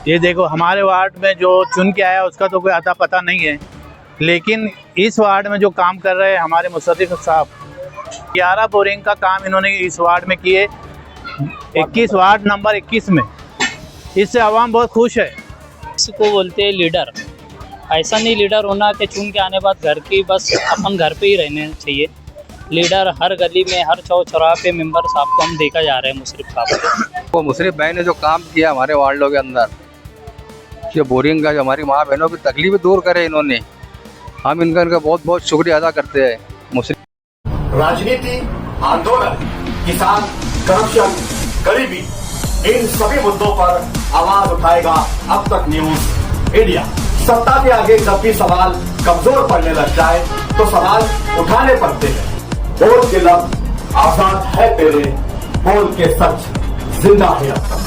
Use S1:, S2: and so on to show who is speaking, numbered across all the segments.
S1: ये देखो हमारे वार्ड में जो चुन के आया उसका तो कोई अता पता नहीं है, लेकिन इस वार्ड में जो काम कर रहे हैं हमारे मुशर्रिफ साहब, 11 बोरिंग का काम इन्होंने इस वार्ड में किए, 21 वार्ड नंबर 21 में। इससे आवाम बहुत खुश है।
S2: इसको बोलते हैं लीडर। ऐसा नहीं लीडर होना कि चुन के आने बाद घर की बस अपन घर पे ही रहने चाहिए। लीडर हर गली में, हर चौराहे पे मेंबर साहब को हम देखा जा रहे हैं, मुशर्रिफ साहब
S3: वो मुशर्रिफ भाई ने जो काम किया हमारे वार्डों के अंदर, ये बोरिंग का, जो हमारी माँ बहनों की तकलीफ दूर करे इन्होंने, हम इनका बहुत बहुत शुक्रिया अदा करते हैं। मुशर्रिफ
S4: राजनीति, आंदोलन, किसान, करप्शन, गरीबी, इन सभी मुद्दों पर आवाज उठाएगा अब तक न्यूज इंडिया। सत्ता के आगे जब भी सवाल कमजोर पड़ने लग जाए तो सवाल उठाने पड़ते हैं। बोल के लफ्ज आजाद है तेरे, बोल के सच जिंदा है अब तक।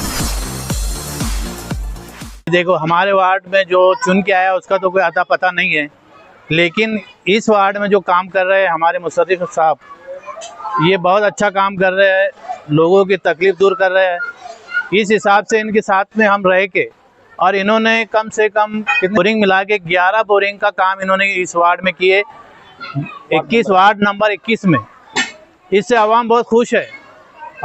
S1: देखो हमारे वार्ड में जो चुन के आया उसका तो कोई अता पता नहीं है, लेकिन इस वार्ड में जो काम कर रहे हैं हमारे मुशर्रिफ साहब, ये बहुत अच्छा काम कर रहे हैं, लोगों की तकलीफ दूर कर रहे हैं। इस हिसाब से इनके साथ में हम रह के, और इन्होंने कम से कम बोरिंग मिला के 11 बोरिंग का काम इन्होंने इस वार्ड में किए, 21 वार्ड नंबर 21 में। इससे आवाम बहुत खुश है।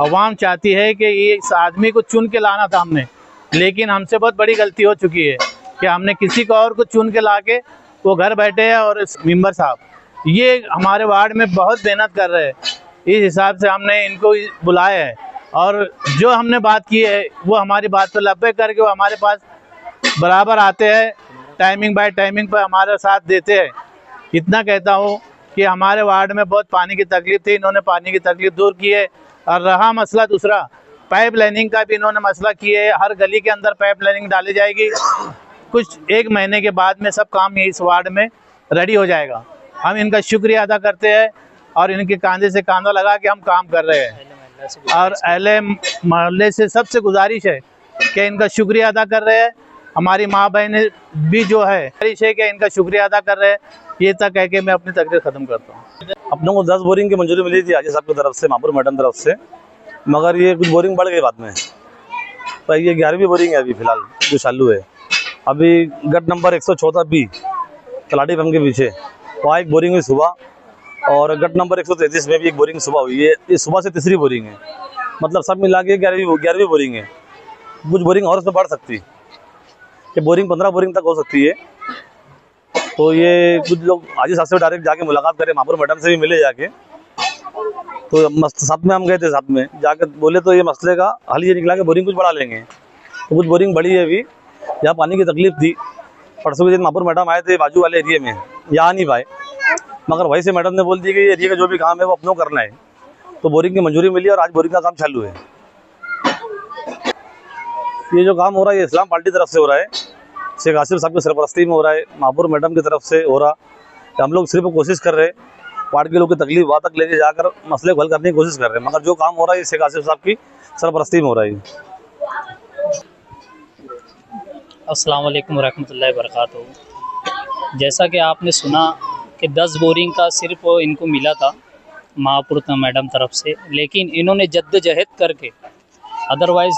S1: आवाम चाहती है कि ये इस आदमी को चुन के लाना था हमने, लेकिन हमसे बहुत बड़ी गलती हो चुकी है कि हमने किसी को और को चुन के ला के वो घर बैठे हैं। और इस मेंबर साहब ये हमारे वार्ड में बहुत मेहनत कर रहे हैं, इस हिसाब से हमने इनको बुलाया है। और जो हमने बात की है वो हमारी बात पर लब्बे करके वो हमारे पास बराबर आते हैं, टाइमिंग बाय टाइमिंग पर हमारा साथ देते हैं। इतना कहता हूँ कि हमारे वार्ड में बहुत पानी की तकलीफ थी, इन्होंने पानी की तकलीफ दूर की है। और रहा मसला दूसरा, पाइप लाइनिंग का भी इन्होंने मसला किया है। हर गली के अंदर पाइप लाइनिंग डाली जाएगी, कुछ 1 महीने के बाद में सब काम इस वार्ड में रेडी हो जाएगा। हम इनका शुक्रिया अदा करते हैं और इनके कांधे से कांधा लगा के हम काम कर रहे हैं। और अहले मोहल्ले से सबसे गुजारिश है कि इनका शुक्रिया अदा कर रहे हैं। हमारी माँ बहन भी जो है गुजारिश है कि इनका शुक्रिया अदा कर रहे हैं। ये तक कह के मैं अपनी तकरीर ख़त्म करता हूँ।
S5: अपनों को 10 बोरिंग की मंजूरी मिली थी आजी साहब की तरफ से, महापुर मैडम तरफ से, मगर ये कुछ बोरिंग बढ़ गई बाद में। पर ये 11वीं बोरिंग है अभी फ़िलहाल जो चालू है। अभी गट नंबर 114 बी तलाटी पंप के पीछे वहाँ एक बोरिंग हुई सुबह, और गट नंबर 133 में भी एक बोरिंग सुबह हुई है। ये सुबह से तीसरी बोरिंग है, मतलब सब मिला के 11वीं बोरिंग है। कुछ बोरिंग और उसमें बढ़ सकती है, ये बोरिंग 15 बोरिंग तक हो सकती है। तो ये कुछ लोग आजी साहब से डायरेक्ट जाके मुलाकात करें, महापुर मैडम से भी मिले जाके, तो साथ में हम गए थे, साथ में जाकर बोले तो ये मसले का हल ये निकला कि बोरिंग कुछ बढ़ा लेंगे। तो कुछ बोरिंग बढ़ी है अभी, यहाँ पानी की तकलीफ थी। परसों के दिन महापुर मैडम आए थे बाजू वाले एरिए में, यहाँ नहीं पाए, मगर वहीं से मैडम ने बोल दी कि ये एरिया का जो भी काम है वो अपनों करना है। तो बोरिंग की मंजूरी मिली और आज बोरिंग का काम चालू है। ये जो काम हो रहा है ये इस्लाम पार्टी तरफ से हो रहा है, शेख आसिफ साहब की सरपरस्ती में हो रहा है, महापुर मैडम की तरफ से हो रहा है। हम लोग सिर्फ कोशिश कर रहे हैं वार्ड के लोग की तकलीफ वहाँ तक लेके जाकर मसले को हल करने की कोशिश कर रहे हैं, मगर जो काम हो रहा है ये शेख आसिफ साहब की सरपरस्ती में हो रहा है।
S2: अस्सलाम वालेकुम रहमतुल्लाहि व बरकातहू। जैसा कि आपने सुना कि 10 बोरिंग का सिर्फ इनको मिला था महापुर मैडम तरफ से, लेकिन इन्होंने जद्दोजहद करके अदरवाइज़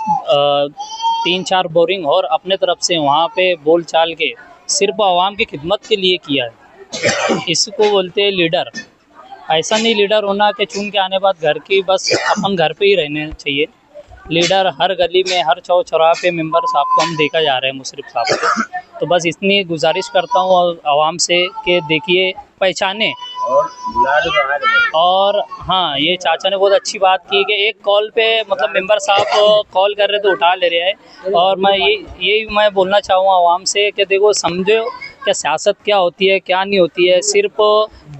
S2: 3-4 बोरिंग और अपने तरफ से वहाँ पे बोल चाल के सिर्फ आवाम की खिदमत के लिए किया है। इसको बोलते हैं लीडर। ऐसा नहीं लीडर होना कि चुन के आने बाद घर की बस अपन घर पे ही रहने चाहिए। लीडर हर गली में, हर चौराहे पे मेंबर साहब को हम देखा जा रहे हैं, मुशर्रिफ साहब को। तो बस इतनी गुजारिश करता हूँ आवाम से कि देखिए, पहचाने। और हाँ, ये चाचा ने बहुत अच्छी बात की कि एक कॉल पे मतलब मेंबर साहब कॉल कर रहे तो उठा ले रहे हैं। और मैं यही मैं बोलना चाहूँगा आवाम से कि देखो, समझो क्या सियासत क्या होती है, क्या नहीं होती है। सिर्फ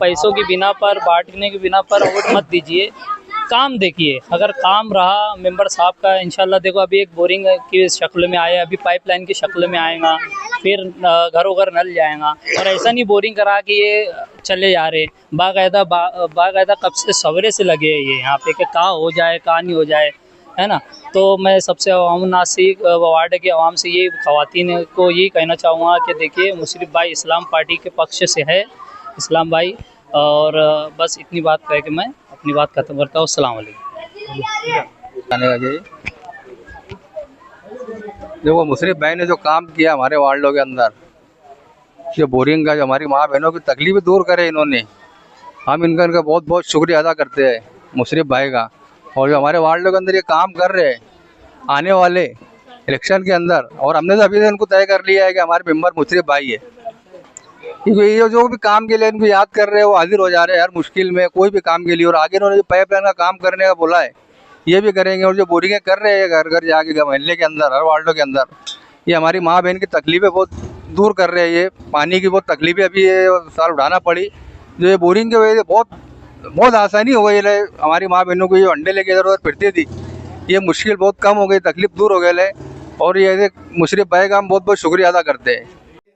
S2: पैसों की बिना पर, बांटने की बिना पर वोट मत दीजिए, काम देखिए। अगर काम रहा मेंबर साहब का, इंशाल्लाह देखो अभी एक बोरिंग की शक्ल में आया, अभी पाइपलाइन की शक्ल में आएगा, फिर घरों घर नल जाएगा। और ऐसा नहीं बोरिंग करा कि ये चले जा रहे, बाकायदा कब से सवेरे से लगे हैं ये यहाँ पे कि कहाँ हो जाए कहाँ नहीं हो जाए, है ना। तो मैं सबसे अवाम नासिक वार्ड के अवाम से ये ख़वातीन को यही कहना चाहूँगा कि देखिए, मुशर्रिफ भाई इस्लाम पार्टी के पक्ष से है, इस्लाम भाई। और बस इतनी बात कह के मैं अपनी बात खत्म करता हूँ। अस्सलाम वालेकुम।
S3: देखो मुशर्रफ भाई ने जो काम किया हमारे वार्डों के अंदर, ये बोरिंग का जो हमारी माँ बहनों की तकलीफ दूर करे इन्होंने, हम इनका बहुत बहुत शुक्रिया अदा करते हैं मुशर्रफ भाई का। और जो हमारे वार्डों के अंदर ये काम कर रहे हैं आने वाले इलेक्शन के अंदर, और हमने तो अभी से इनको तय कर लिया है कि हमारे मेंबर मुशर्रफ भाई है, क्योंकि ये जो भी काम के लिए इनको याद कर रहे हैं वो हाजिर हो जा रहे हैं हर मुश्किल में, कोई भी काम के लिए। और आगे इन्होंने जो पाइपलाइन का काम करने का बोला है ये भी करेंगे। और जो बोरिंगें कर रहे हैं घर घर जाके मोहल्ले के अंदर, हर वार्डों के अंदर, ये हमारी माँ बहन की तकलीफें बहुत दूर कर रहे हैं। ये पानी की बहुत तकलीफें अभी ये साल उठाना पड़ी, जो ये बोरिंग की वजह से बहुत आसानी हो गई है। हमारी माँ बहनों को ये अंडे लेके इधर उधर फिरती थी, ये मुश्किल बहुत कम हो गई, तकलीफ दूर हो गई है। और ये मुशर्रफ भाई का हम बहुत बहुत शुक्रिया अदा करते हैं।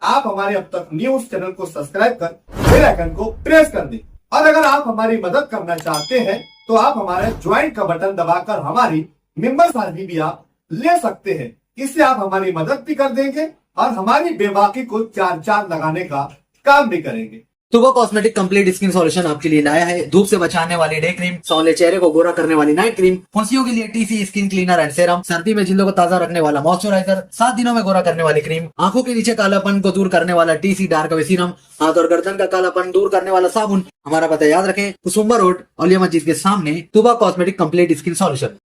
S4: आप हमारे अब तक न्यूज चैनल को सब्सक्राइब कर बेल आइकन को प्रेस कर दें। और अगर आप हमारी मदद करना चाहते हैं तो आप हमारे ज्वाइन का बटन दबाकर हमारी मेंबर सारनी भी आप ले सकते हैं। इससे आप हमारी मदद भी कर देंगे और हमारी बेबाकी को चार चांद लगाने का काम भी करेंगे।
S6: तुबा कॉस्मेटिक कंप्लीट स्किन सॉल्यूशन आपके लिए लाया है धूप से बचाने वाली डे क्रीम, सौंले चेहरे को गोरा करने वाली नाइट क्रीम, फुंसियों के लिए TC skin cleaner and serum, सर्दी में जिल्दों को ताजा रखने वाला मॉइस्चराइजर, 7 दिनों में गोरा करने वाली क्रीम, आंखों के नीचे कालापन को दूर करने वाला टीसी डार्क वे सीरम, हाथ और गर्दन का कालापन दूर करने वाला साबुन। हमारा पता याद रखें, कुसुम्बा रोड, औलिया मस्जिद के सामने, तुबा कॉस्मेटिक कंप्लीट स्किन सॉल्यूशन।